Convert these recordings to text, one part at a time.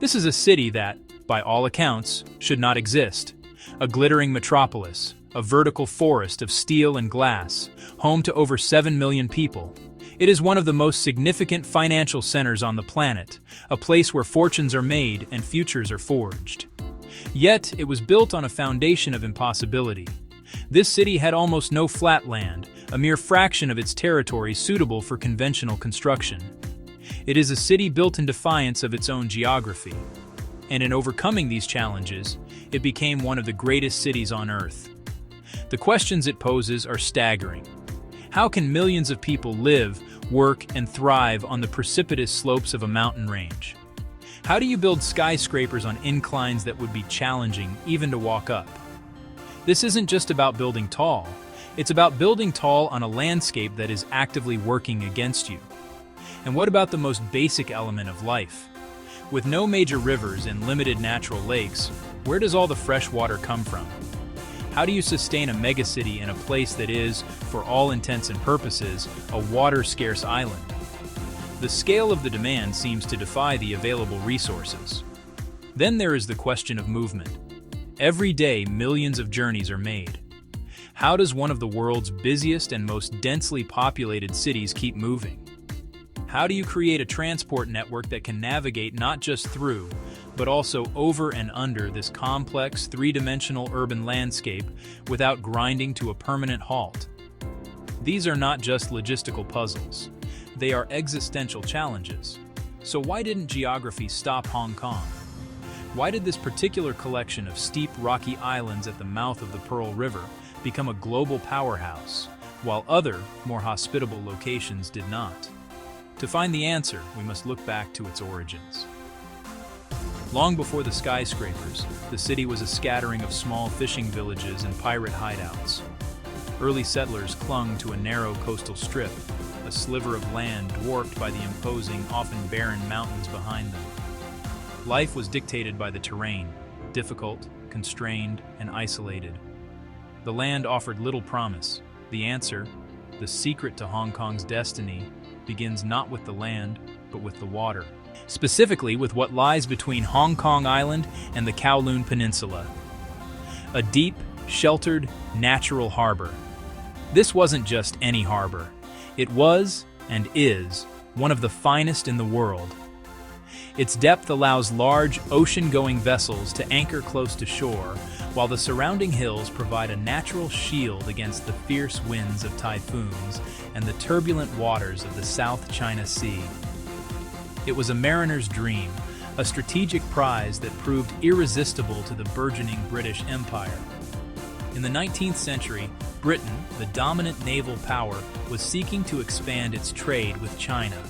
This is a city that, by all accounts, should not exist. A glittering metropolis, a vertical forest of steel and glass, home to over 7 million people. It is one of the most significant financial centers on the planet, a place where fortunes are made and futures are forged. Yet, it was built on a foundation of impossibility. This city had almost no flat land, a mere fraction of its territory suitable for conventional construction. It is a city built in defiance of its own geography. And in overcoming these challenges, it became one of the greatest cities on Earth. The questions it poses are staggering. How can millions of people live, work, and thrive on the precipitous slopes of a mountain range? How do you build skyscrapers on inclines that would be challenging even to walk up? This isn't just about building tall. It's about building tall on a landscape that is actively working against you. And what about the most basic element of life? With no major rivers and limited natural lakes, where does all the fresh water come from? How do you sustain a megacity in a place that is, for all intents and purposes, a water-scarce island? The scale of the demand seems to defy the available resources. Then there is the question of movement. Every day, millions of journeys are made. How does one of the world's busiest and most densely populated cities keep moving? How do you create a transport network that can navigate not just through, but also over and under this complex, three-dimensional urban landscape without grinding to a permanent halt? These are not just logistical puzzles. They are existential challenges. So why didn't geography stop Hong Kong? Why did this particular collection of steep, rocky islands at the mouth of the Pearl River become a global powerhouse, while other, more hospitable locations did not? To find the answer, we must look back to its origins. Long before the skyscrapers, the city was a scattering of small fishing villages and pirate hideouts. Early settlers clung to a narrow coastal strip, a sliver of land dwarfed by the imposing, often barren mountains behind them. Life was dictated by the terrain, difficult, constrained, and isolated. The land offered little promise. The answer, the secret to Hong Kong's destiny, begins not with the land, but with the water. Specifically with what lies between Hong Kong Island and the Kowloon Peninsula. A deep, sheltered, natural harbor. This wasn't just any harbor. It was, and is, one of the finest in the world. Its depth allows large, ocean-going vessels to anchor close to shore, while the surrounding hills provide a natural shield against the fierce winds of typhoons and the turbulent waters of the South China Sea. It was a mariner's dream, a strategic prize that proved irresistible to the burgeoning British Empire. In the 19th century, Britain, the dominant naval power, was seeking to expand its trade with China.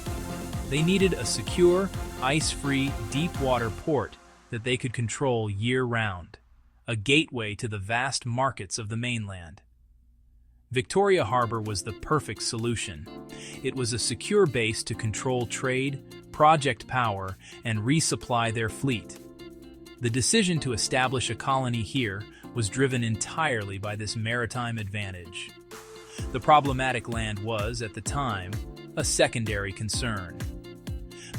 They needed a secure, ice-free, deep-water port that they could control year-round, a gateway to the vast markets of the mainland. Victoria Harbor was the perfect solution. It was a secure base to control trade, project power, and resupply their fleet. The decision to establish a colony here was driven entirely by this maritime advantage. The problematic land was, at the time, a secondary concern.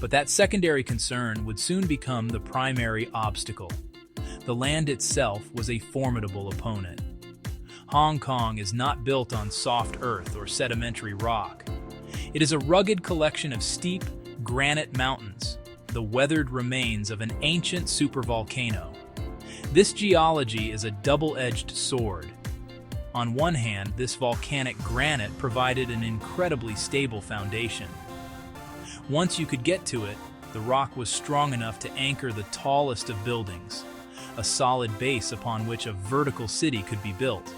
But that secondary concern would soon become the primary obstacle. The land itself was a formidable opponent. Hong Kong is not built on soft earth or sedimentary rock. It is a rugged collection of steep, granite mountains, the weathered remains of an ancient supervolcano. This geology is a double-edged sword. On one hand, this volcanic granite provided an incredibly stable foundation. Once you could get to it, the rock was strong enough to anchor the tallest of buildings, a solid base upon which a vertical city could be built.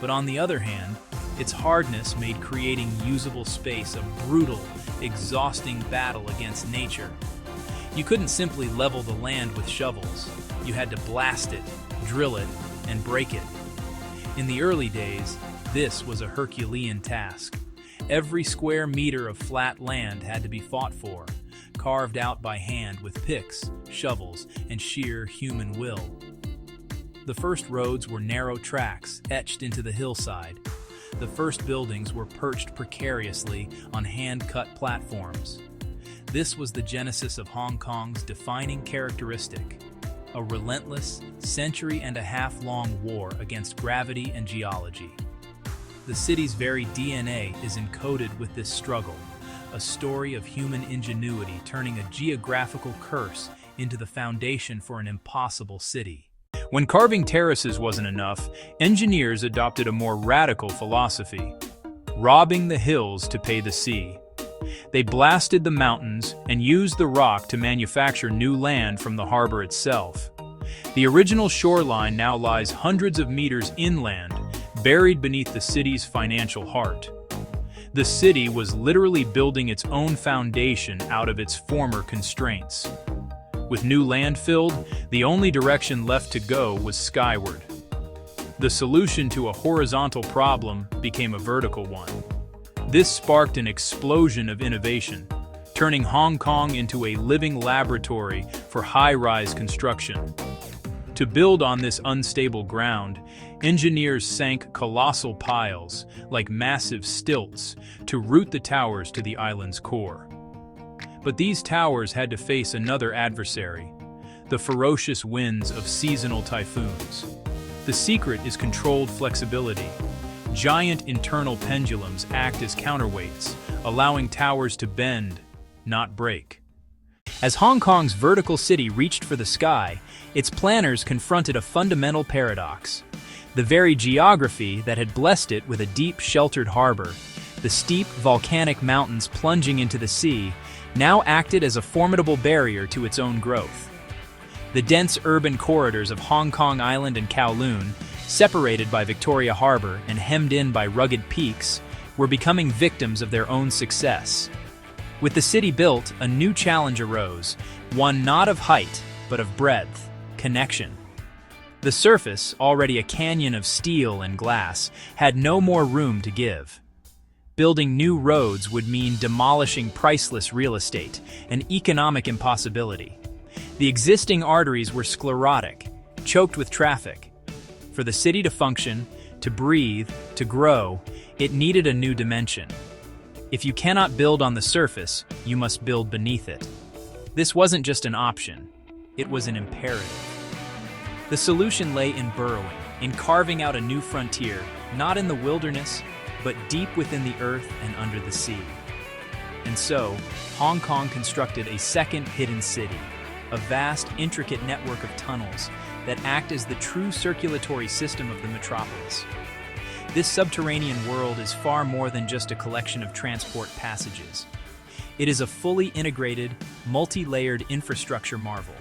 But on the other hand, its hardness made creating usable space a brutal, exhausting battle against nature. You couldn't simply level the land with shovels. You had to blast it, drill it, and break it. In the early days, this was a Herculean task. Every square meter of flat land had to be fought for, carved out by hand with picks, shovels, and sheer human will. The first roads were narrow tracks etched into the hillside. The first buildings were perched precariously on hand-cut platforms. This was the genesis of Hong Kong's defining characteristic, a relentless, century-and-a-half-long war against gravity and geology. The city's very DNA is encoded with this struggle, a story of human ingenuity turning a geographical curse into the foundation for an impossible city. When carving terraces wasn't enough, engineers adopted a more radical philosophy, robbing the hills to pay the sea. They blasted the mountains and used the rock to manufacture new land from the harbor itself. The original shoreline now lies hundreds of meters inland, buried beneath the city's financial heart. The city was literally building its own foundation out of its former constraints. With new land filled, the only direction left to go was skyward. The solution to a horizontal problem became a vertical one. This sparked an explosion of innovation, turning Hong Kong into a living laboratory for high-rise construction. To build on this unstable ground, engineers sank colossal piles, like massive stilts, to root the towers to the island's core. But these towers had to face another adversary, the ferocious winds of seasonal typhoons. The secret is controlled flexibility. Giant internal pendulums act as counterweights, allowing towers to bend, not break. As Hong Kong's vertical city reached for the sky, its planners confronted a fundamental paradox. The very geography that had blessed it with a deep, sheltered harbor, the steep, volcanic mountains plunging into the sea, now acted as a formidable barrier to its own growth. The dense urban corridors of Hong Kong Island and Kowloon, separated by Victoria Harbor and hemmed in by rugged peaks, were becoming victims of their own success. With the city built, a new challenge arose, one not of height, but of breadth, connection. The surface, already a canyon of steel and glass, had no more room to give. Building new roads would mean demolishing priceless real estate, an economic impossibility. The existing arteries were sclerotic, choked with traffic. For the city to function, to breathe, to grow, it needed a new dimension. If you cannot build on the surface, you must build beneath it. This wasn't just an option, it was an imperative. The solution lay in burrowing, in carving out a new frontier, not in the wilderness, but deep within the earth and under the sea. And so, Hong Kong constructed a second hidden city, a vast, intricate network of tunnels that act as the true circulatory system of the metropolis. This subterranean world is far more than just a collection of transport passages. It is a fully integrated, multi-layered infrastructure marvel.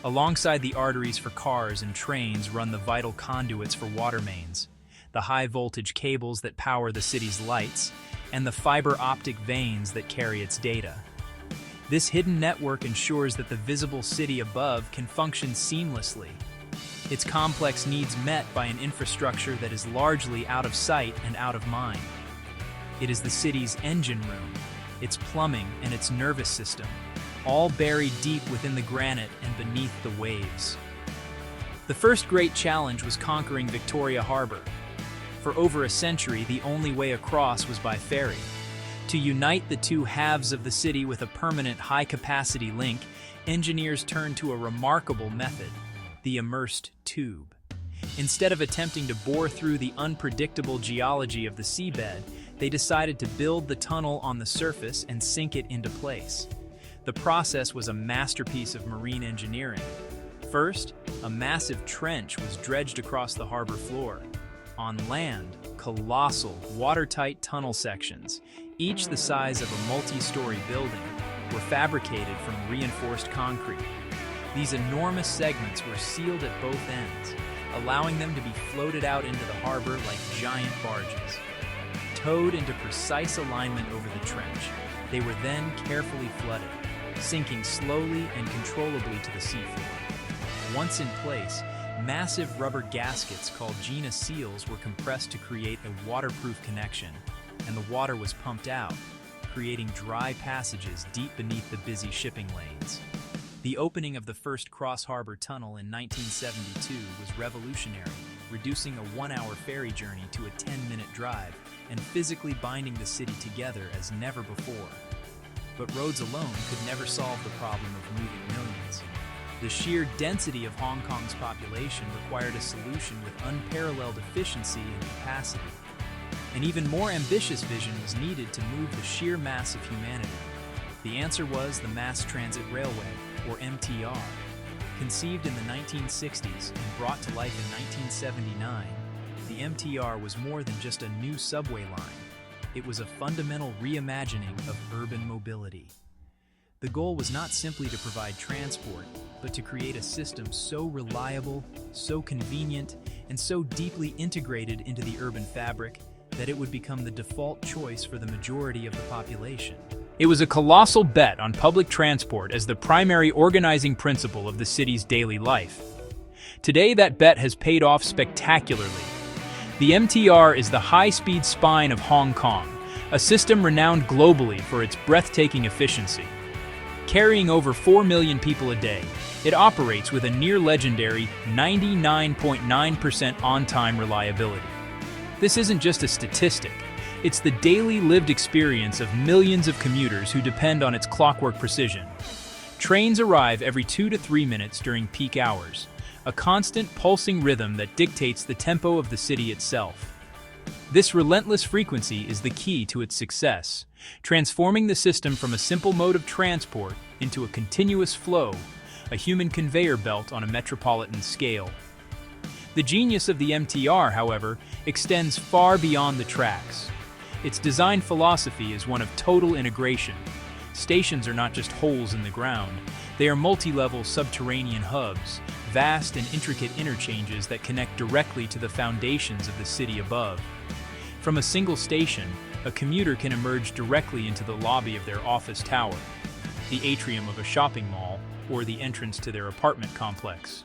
Alongside the arteries for cars and trains run the vital conduits for water mains, the high-voltage cables that power the city's lights, and the fiber optic veins that carry its data. This hidden network ensures that the visible city above can function seamlessly, its complex needs met by an infrastructure that is largely out of sight and out of mind. It is the city's engine room, its plumbing and its nervous system, all buried deep within the granite and beneath the waves. The first great challenge was conquering Victoria Harbor. For over a century, the only way across was by ferry. To unite the two halves of the city with a permanent high-capacity link, engineers turned to a remarkable method, the immersed tube. Instead of attempting to bore through the unpredictable geology of the seabed, they decided to build the tunnel on the surface and sink it into place. The process was a masterpiece of marine engineering. First, a massive trench was dredged across the harbor floor. On land, colossal, watertight tunnel sections, each the size of a multi-story building, were fabricated from reinforced concrete. These enormous segments were sealed at both ends, allowing them to be floated out into the harbor like giant barges. Towed into precise alignment over the trench, they were then carefully flooded, sinking slowly and controllably to the seafloor. Once in place, massive rubber gaskets called Gina seals were compressed to create a waterproof connection, and the water was pumped out, creating dry passages deep beneath the busy shipping lanes. The opening of the first cross-harbor tunnel in 1972 was revolutionary, reducing a 1-hour ferry journey to a 10-minute drive and physically binding the city together as never before. but roads alone could never solve the problem of moving millions. The sheer density of Hong Kong's population required a solution with unparalleled efficiency and capacity. An even more ambitious vision was needed to move the sheer mass of humanity. The answer was the Mass Transit Railway, or MTR. Conceived in the 1960s and brought to life in 1979, the MTR was more than just a new subway line. It was a fundamental reimagining of urban mobility. The goal was not simply to provide transport, but to create a system so reliable, so convenient, and so deeply integrated into the urban fabric that it would become the default choice for the majority of the population. It was a colossal bet on public transport as the primary organizing principle of the city's daily life. Today, that bet has paid off spectacularly. The MTR is the high-speed spine of Hong Kong, a system renowned globally for its breathtaking efficiency. Carrying over 4 million people a day, it operates with a near-legendary 99.9% on-time reliability. This isn't just a statistic, it's the daily lived experience of millions of commuters who depend on its clockwork precision. Trains arrive every 2 to 3 minutes during peak hours, a constant pulsing rhythm that dictates the tempo of the city itself. This relentless frequency is the key to its success, transforming the system from a simple mode of transport into a continuous flow, a human conveyor belt on a metropolitan scale. The genius of the MTR, however, extends far beyond the tracks. Its design philosophy is one of total integration. Stations are not just holes in the ground, they are multi-level subterranean hubs, vast and intricate interchanges that connect directly to the foundations of the city above. From a single station, a commuter can emerge directly into the lobby of their office tower, the atrium of a shopping mall, or the entrance to their apartment complex.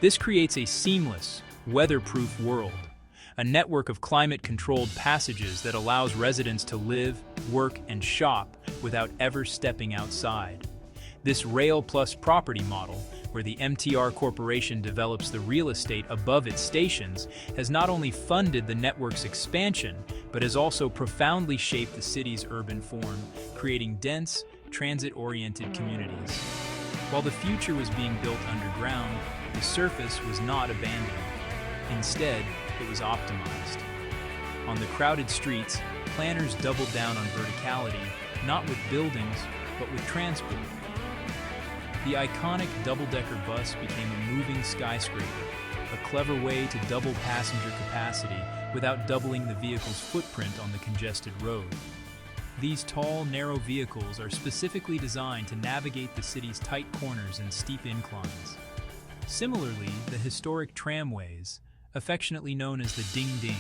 This creates a seamless, weatherproof world, a network of climate-controlled passages that allows residents to live, work, and shop without ever stepping outside. This rail plus property model, where the MTR Corporation develops the real estate above its stations, has not only funded the network's expansion, but has also profoundly shaped the city's urban form, creating dense, transit-oriented communities. While the future was being built underground, the surface was not abandoned. Instead, it was optimized. On the crowded streets, planners doubled down on verticality, not with buildings, but with transport. The iconic double-decker bus became a moving skyscraper, a clever way to double passenger capacity without doubling the vehicle's footprint on the congested road. These tall, narrow vehicles are specifically designed to navigate the city's tight corners and steep inclines. Similarly, the historic tramways, affectionately known as the Ding Ding,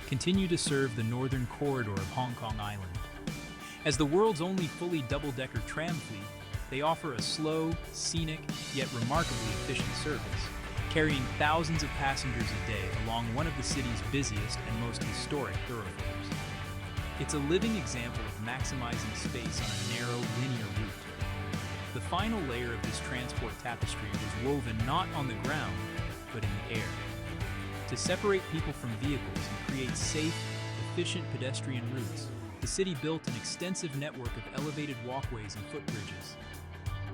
continue to serve the northern corridor of Hong Kong Island. As the world's only fully double-decker tram fleet, they offer a slow, scenic, yet remarkably efficient service, carrying thousands of passengers a day along one of the city's busiest and most historic thoroughfares. It's a living example of maximizing space on a narrow, linear route. The final layer of this transport tapestry was woven not on the ground, but in the air. To separate people from vehicles and create safe, efficient pedestrian routes, the city built an extensive network of elevated walkways and footbridges.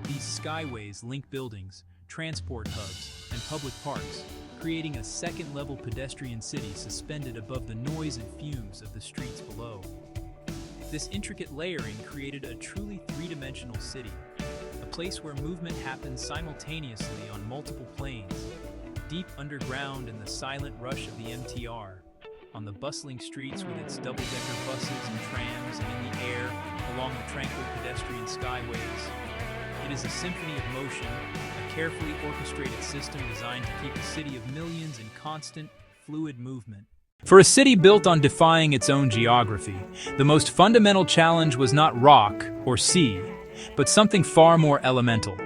These skyways link buildings, transport hubs, and public parks, creating a second-level pedestrian city suspended above the noise and fumes of the streets below. This intricate layering created a truly three-dimensional city, a place where movement happens simultaneously on multiple planes, deep underground in the silent rush of the MTR, on the bustling streets with its double-decker buses and trams, and in the air along the tranquil pedestrian skyways. It is a symphony of motion, a carefully orchestrated system designed to keep a city of millions in constant, fluid movement. For a city built on defying its own geography, the most fundamental challenge was not rock or sea, but something far more elemental.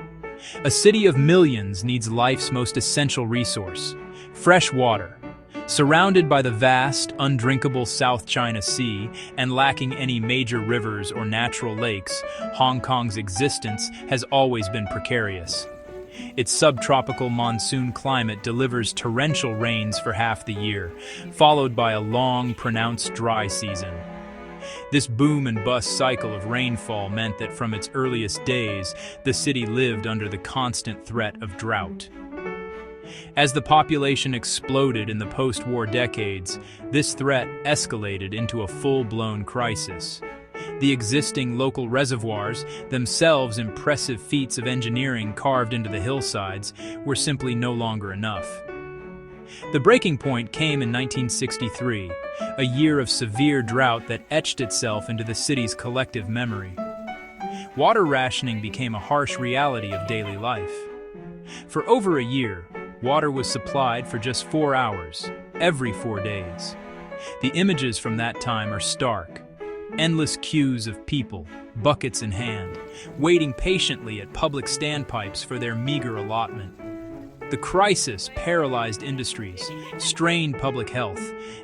A city of millions needs life's most essential resource, fresh water. Surrounded by the vast, undrinkable South China Sea and lacking any major rivers or natural lakes, Hong Kong's existence has always been precarious. Its subtropical monsoon climate delivers torrential rains for half the year, followed by a long, pronounced dry season. This boom and bust cycle of rainfall meant that from its earliest days, the city lived under the constant threat of drought. As the population exploded in the post-war decades, this threat escalated into a full-blown crisis. The existing local reservoirs, themselves impressive feats of engineering carved into the hillsides, were simply no longer enough. The breaking point came in 1963, a year of severe drought that etched itself into the city's collective memory. Water rationing became a harsh reality of daily life. For over a year, water was supplied for just 4 hours, every 4 days. The images from that time are stark. Endless queues of people, buckets in hand, waiting patiently at public standpipes for their meager allotment. The crisis paralyzed industries, strained public health,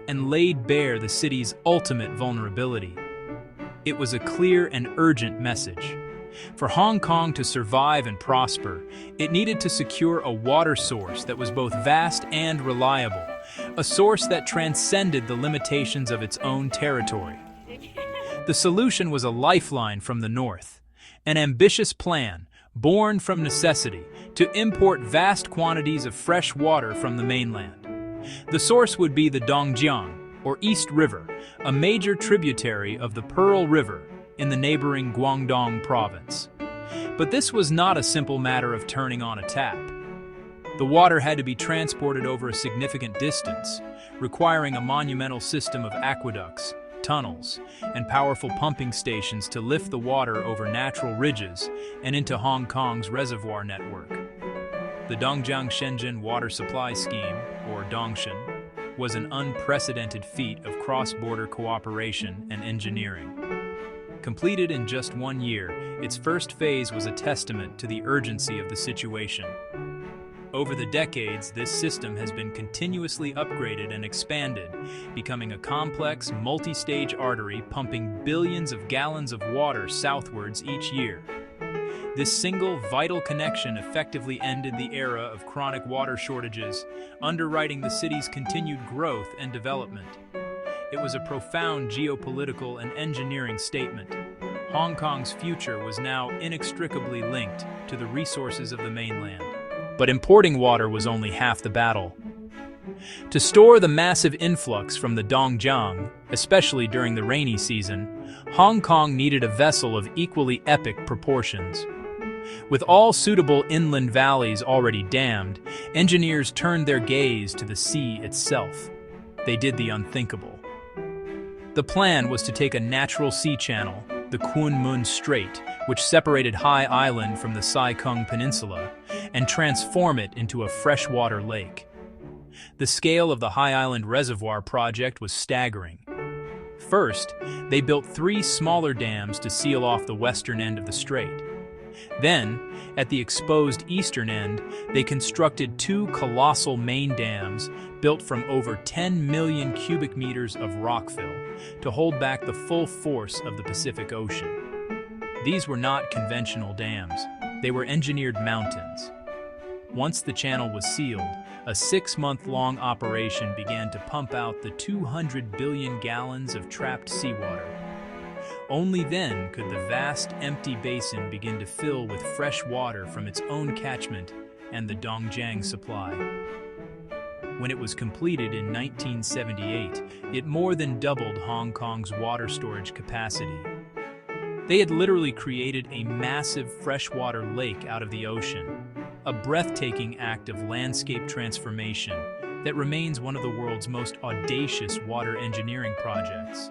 and laid bare the city's ultimate vulnerability. It was a clear and urgent message. For Hong Kong to survive and prosper, it needed to secure a water source that was both vast and reliable, a source that transcended the limitations of its own territory. The solution was a lifeline from the north, an ambitious plan, born from necessity, to import vast quantities of fresh water from the mainland. The source would be the Dongjiang, or East River, a major tributary of the Pearl River in the neighboring Guangdong province. But this was not a simple matter of turning on a tap. The water had to be transported over a significant distance, requiring a monumental system of aqueducts, tunnels, and powerful pumping stations to lift the water over natural ridges and into Hong Kong's reservoir network. The Dongjiang Shenzhen Water Supply Scheme, or Dongshan, was an unprecedented feat of cross-border cooperation and engineering. Completed in just 1 year, its first phase was a testament to the urgency of the situation. Over the decades, this system has been continuously upgraded and expanded, becoming a complex, multi-stage artery pumping billions of gallons of water southwards each year. This single, vital connection effectively ended the era of chronic water shortages, underwriting the city's continued growth and development. It was a profound geopolitical and engineering statement. Hong Kong's future was now inextricably linked to the resources of the mainland. But importing water was only half the battle. To store the massive influx from the Dongjiang, especially during the rainy season, Hong Kong needed a vessel of equally epic proportions. With all suitable inland valleys already dammed, engineers turned their gaze to the sea itself. They did the unthinkable. The plan was to take a natural sea channel, the Kunming Strait, which separated Hai Island from the Sai Kung Peninsula, and transform it into a freshwater lake. The scale of the Hai Island Reservoir project was staggering. First, they built 3 smaller dams to seal off the western end of the strait. Then, at the exposed eastern end, they constructed 2 colossal main dams built from over 10 million cubic meters of rockfill to hold back the full force of the Pacific Ocean. These were not conventional dams. They were engineered mountains. Once the channel was sealed, a 6-month-long operation began to pump out the 200 billion gallons of trapped seawater. Only then could the vast, empty basin begin to fill with fresh water from its own catchment and the Dongjiang supply. When it was completed in 1978, it more than doubled Hong Kong's water storage capacity. They had literally created a massive freshwater lake out of the ocean, a breathtaking act of landscape transformation that remains one of the world's most audacious water engineering projects.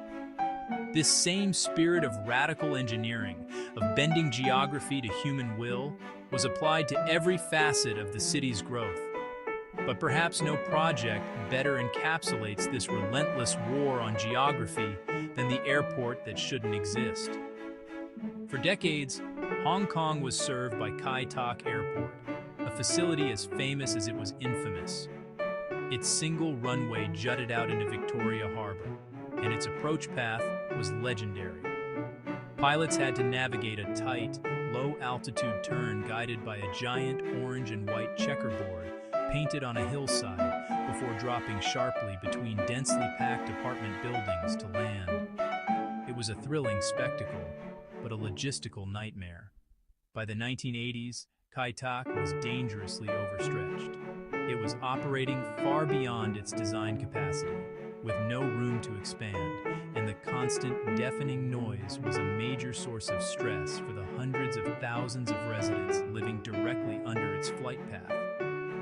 This same spirit of radical engineering, of bending geography to human will, was applied to every facet of the city's growth. But perhaps no project better encapsulates this relentless war on geography than the airport that shouldn't exist. For decades, Hong Kong was served by Kai Tak Airport, a facility as famous as it was infamous. Its single runway jutted out into Victoria Harbor, and its approach path was legendary. Pilots had to navigate a tight, low-altitude turn guided by a giant orange and white checkerboard painted on a hillside before dropping sharply between densely packed apartment buildings to land. It was a thrilling spectacle, but a logistical nightmare. By the 1980s, Kai Tak was dangerously overstretched. It was operating far beyond its design capacity, with no room to expand, and the constant deafening noise was a major source of stress for the hundreds of thousands of residents living directly under its flight path.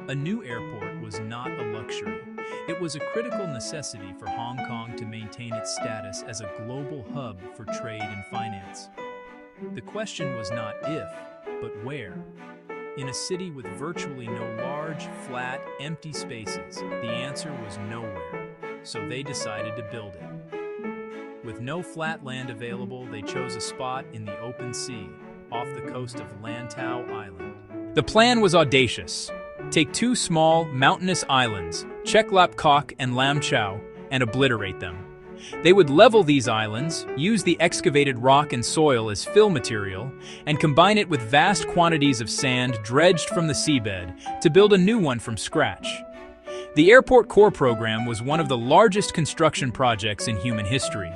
A new airport was not a luxury. It was a critical necessity for Hong Kong to maintain its status as a global hub for trade and finance. The question was not if, but where. In a city with virtually no large, flat, empty spaces, the answer was nowhere, so they decided to build it. With no flat land available, they chose a spot in the open sea, off the coast of Lantau Island. The plan was audacious. Take two small, mountainous islands, Chek Lap Kok and Lam Chau, and obliterate them. They would level these islands, use the excavated rock and soil as fill material, and combine it with vast quantities of sand dredged from the seabed to build a new one from scratch. The Airport Core program was one of the largest construction projects in human history.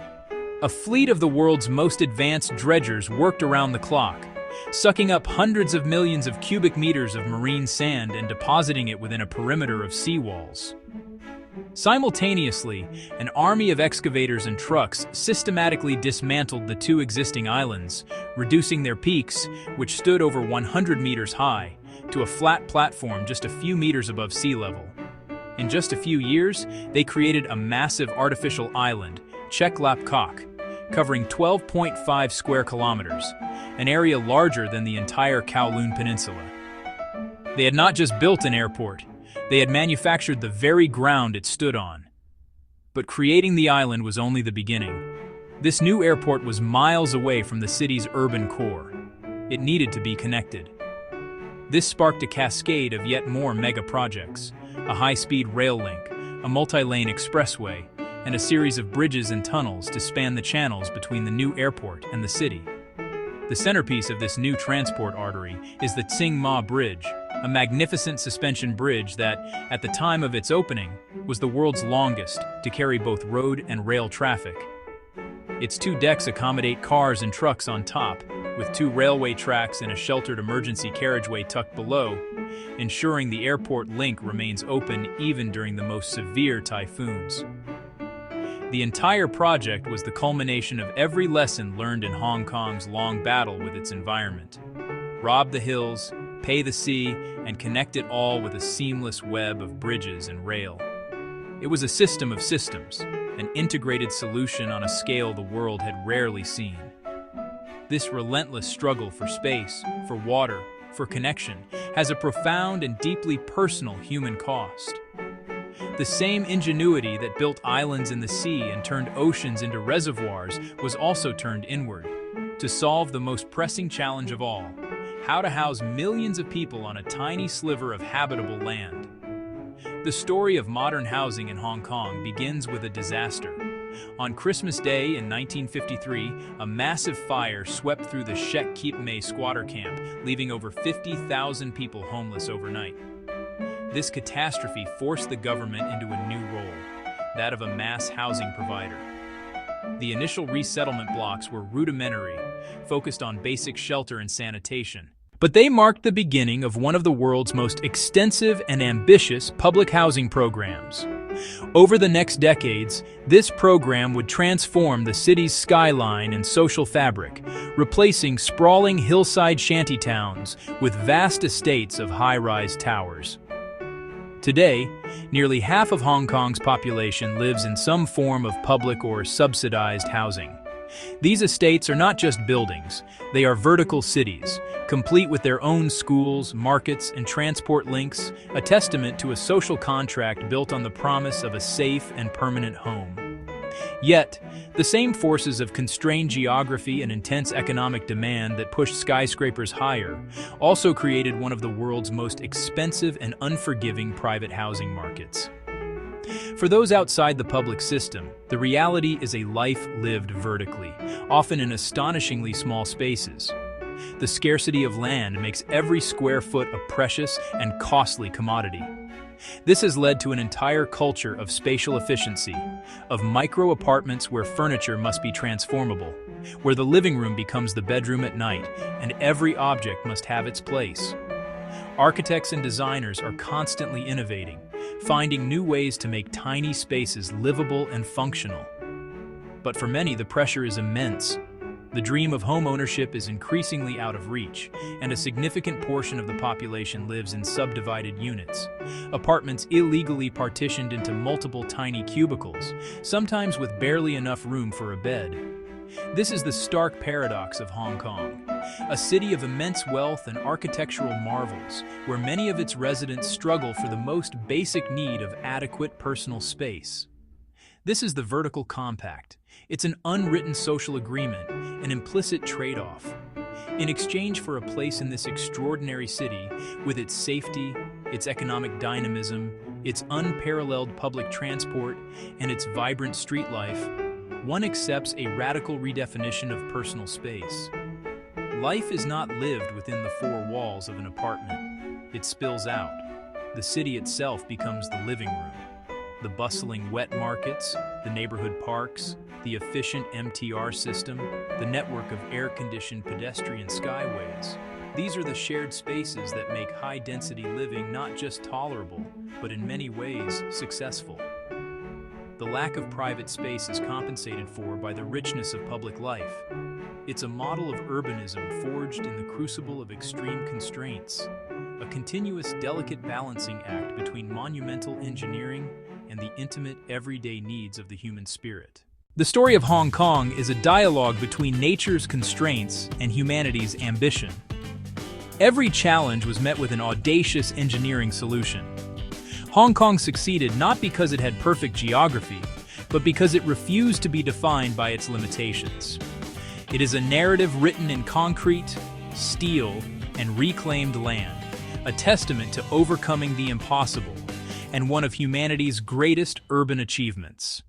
A fleet of the world's most advanced dredgers worked around the clock, sucking up hundreds of millions of cubic meters of marine sand and depositing it within a perimeter of seawalls. Simultaneously, an army of excavators and trucks systematically dismantled the two existing islands, reducing their peaks, which stood over 100 meters high, to a flat platform just a few meters above sea level. In just a few years, they created a massive artificial island, Chek Lap Kok, covering 12.5 square kilometers, an area larger than the entire Kowloon Peninsula. They had not just built an airport, they had manufactured the very ground it stood on. But creating the island was only the beginning. This new airport was miles away from the city's urban core. It needed to be connected. This sparked a cascade of yet more mega projects, a high-speed rail link, a multi-lane expressway, and a series of bridges and tunnels to span the channels between the new airport and the city. The centerpiece of this new transport artery is the Tsing Ma Bridge, a magnificent suspension bridge that, at the time of its opening, was the world's longest to carry both road and rail traffic. Its two decks accommodate cars and trucks on top, with two railway tracks and a sheltered emergency carriageway tucked below, ensuring the airport link remains open even during the most severe typhoons. The entire project was the culmination of every lesson learned in Hong Kong's long battle with its environment. Rob the hills, pay the sea, and connect it all with a seamless web of bridges and rail. It was a system of systems, an integrated solution on a scale the world had rarely seen. This relentless struggle for space, for water, for connection, has a profound and deeply personal human cost. The same ingenuity that built islands in the sea and turned oceans into reservoirs was also turned inward, to solve the most pressing challenge of all: how to house millions of people on a tiny sliver of habitable land. The story of modern housing in Hong Kong begins with a disaster. On Christmas Day in 1953, a massive fire swept through the Shek Kip Mei squatter camp, leaving over 50,000 people homeless overnight. This catastrophe forced the government into a new role, that of a mass housing provider. The initial resettlement blocks were rudimentary, focused on basic shelter and sanitation. But they marked the beginning of one of the world's most extensive and ambitious public housing programs. Over the next decades, this program would transform the city's skyline and social fabric, replacing sprawling hillside shantytowns with vast estates of high-rise towers. Today, nearly half of Hong Kong's population lives in some form of public or subsidized housing. These estates are not just buildings, they are vertical cities, complete with their own schools, markets, and transport links, a testament to a social contract built on the promise of a safe and permanent home. Yet, the same forces of constrained geography and intense economic demand that pushed skyscrapers higher also created one of the world's most expensive and unforgiving private housing markets. For those outside the public system, the reality is a life lived vertically, often in astonishingly small spaces. The scarcity of land makes every square foot a precious and costly commodity. This has led to an entire culture of spatial efficiency, of micro-apartments where furniture must be transformable, where the living room becomes the bedroom at night, and every object must have its place. Architects and designers are constantly innovating, finding new ways to make tiny spaces livable and functional. But for many, the pressure is immense. The dream of home ownership is increasingly out of reach, and a significant portion of the population lives in subdivided units, apartments illegally partitioned into multiple tiny cubicles, sometimes with barely enough room for a bed. This is the stark paradox of Hong Kong, a city of immense wealth and architectural marvels, where many of its residents struggle for the most basic need of adequate personal space. This is the vertical compact. It's an unwritten social agreement, an implicit trade-off. In exchange for a place in this extraordinary city, with its safety, its economic dynamism, its unparalleled public transport, and its vibrant street life, one accepts a radical redefinition of personal space. Life is not lived within the four walls of an apartment. It spills out. The city itself becomes the living room. The bustling wet markets, the neighborhood parks, the efficient MTR system, the network of air-conditioned pedestrian skyways. These are the shared spaces that make high-density living not just tolerable, but in many ways successful. The lack of private space is compensated for by the richness of public life. It's a model of urbanism forged in the crucible of extreme constraints, a continuous, delicate balancing act between monumental engineering and the intimate, everyday needs of the human spirit. The story of Hong Kong is a dialogue between nature's constraints and humanity's ambition. Every challenge was met with an audacious engineering solution. Hong Kong succeeded not because it had perfect geography, but because it refused to be defined by its limitations. It is a narrative written in concrete, steel, and reclaimed land, a testament to overcoming the impossible, and one of humanity's greatest urban achievements.